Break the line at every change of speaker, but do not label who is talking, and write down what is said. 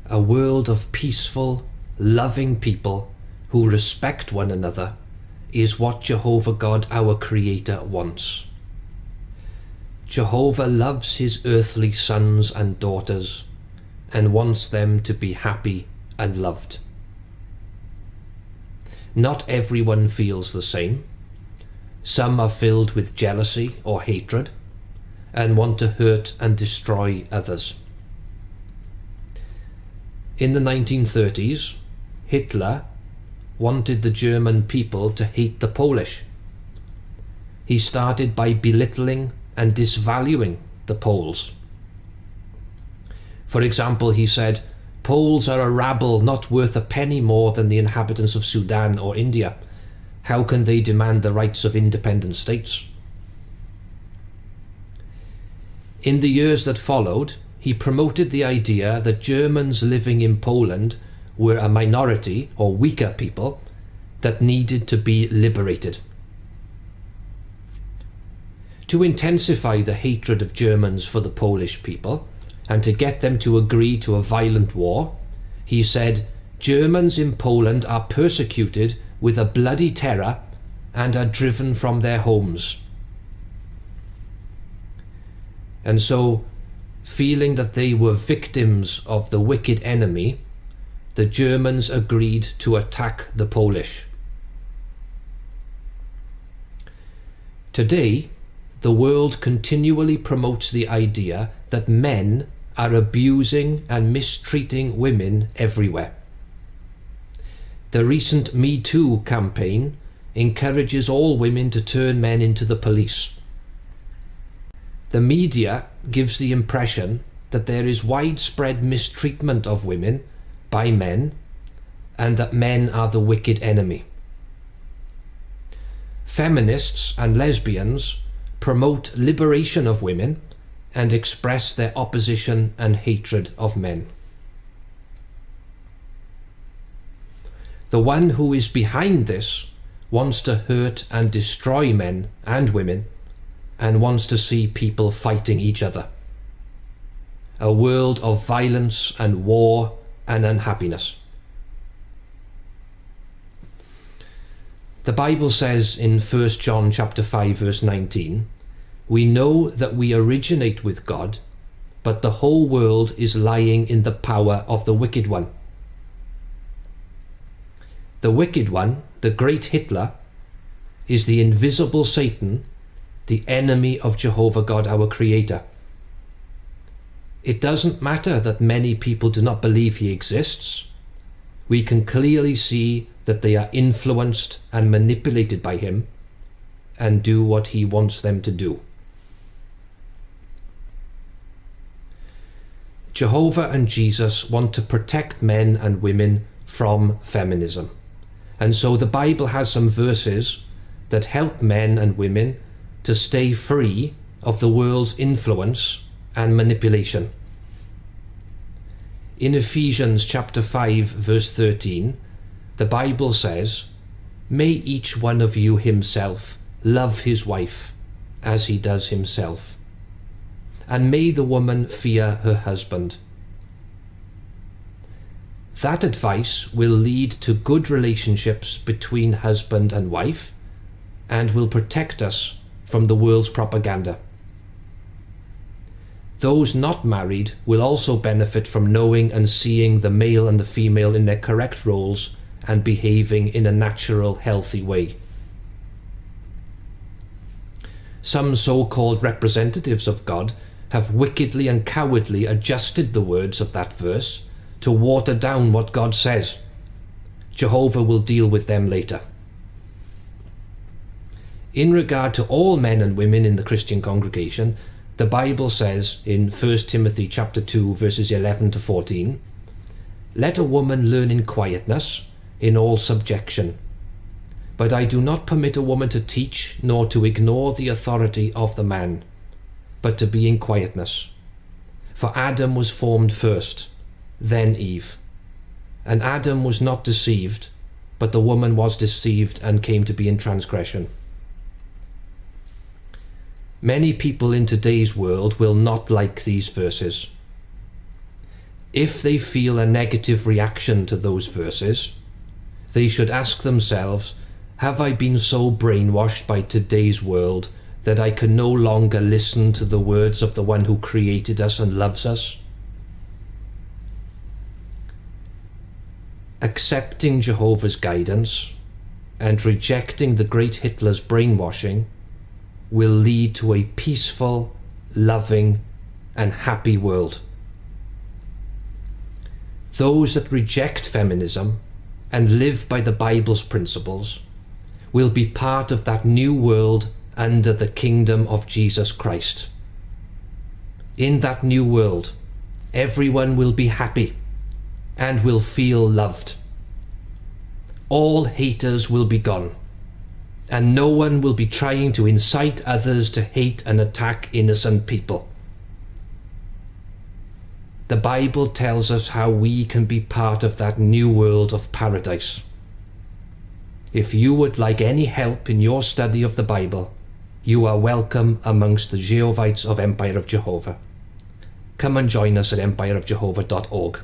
A world of peaceful, loving people who respect one another is what Jehovah God, our Creator, wants. Jehovah loves his earthly sons and daughters and wants them to be happy and loved. Not everyone feels the same. Some are filled with jealousy or hatred and want to hurt and destroy others. In the 1930s, Hitler wanted the German people to hate the Polish. He started by belittling and disvaluing the Poles. For example, he said, "Poles are a rabble not worth a penny more than the inhabitants of Sudan or India. How can they demand the rights of independent states?" In the years that followed, he promoted the idea that Germans living in Poland were a minority or weaker people that needed to be liberated. To intensify the hatred of Germans for the Polish people and to get them to agree to a violent war, he said, "Germans in Poland are persecuted with a bloody terror and are driven from their homes." And so, feeling that they were victims of the wicked enemy, the Germans agreed to attack the Polish. Today, the world continually promotes the idea that men are abusing and mistreating women everywhere. The recent metoo campaign encourages all women to turn men into the police. The media gives the impression that there is widespread mistreatment of women by men and that men are the wicked enemy. Feminists and lesbians promote liberation of women and express their opposition and hatred of men. The one who is behind this wants to hurt and destroy men and women and wants to see people fighting each other. A world of violence and war and unhappiness. The Bible says in 1 John chapter 5 verse 19, "We know that we originate with God, but the whole world is lying in the power of the wicked one." The wicked one, the great Hitler, is the invisible Satan, the enemy of Jehovah God, our Creator. It doesn't matter that many people do not believe he exists. We can clearly see that they are influenced and manipulated by him and do what he wants them to do. Jehovah and Jesus want to protect men and women from feminism. And so the Bible has some verses that help men and women to stay free of the world's influence and manipulation. In Ephesians chapter 5 verse 13, the Bible says, "May each one of you himself love his wife as he does himself, and may the woman fear her husband." That advice will lead to good relationships between husband and wife and will protect us from the world's propaganda. Those not married will also benefit from knowing and seeing the male and the female in their correct roles and behaving in a natural, healthy way. Some so-called representatives of God have wickedly and cowardly adjusted the words of that verse to water down what God says. Jehovah will deal with them later. In regard to all men and women in the Christian congregation, the Bible says in 1 Timothy chapter 2 verses 11 to 14, "Let a woman learn in quietness, in all subjection. But I do not permit a woman to teach, nor to ignore the authority of the man, but to be in quietness. For Adam was formed first, then Eve. And Adam was not deceived, but the woman was deceived and came to be in transgression." Many people in today's world will not like these verses. if they feel a negative reaction to those verses, they should ask themselves, have I been so brainwashed by today's world that I can no longer listen to the words of the one who created us and loves us? Accepting Jehovah's guidance and rejecting the great Hitler's brainwashing will lead to a peaceful, loving, and happy world. Those that reject feminism and live by the Bible's principles will be part of that new world under the kingdom of Jesus Christ. In that new world, everyone will be happy and will feel loved. All haters will be gone, and no one will be trying to incite others to hate and attack innocent people. The Bible tells us how we can be part of that new world of paradise. If you would like any help in your study of the Bible, you are welcome amongst the Jehovites of Empire of Jehovah. Come and join us at empireofjehovah.org.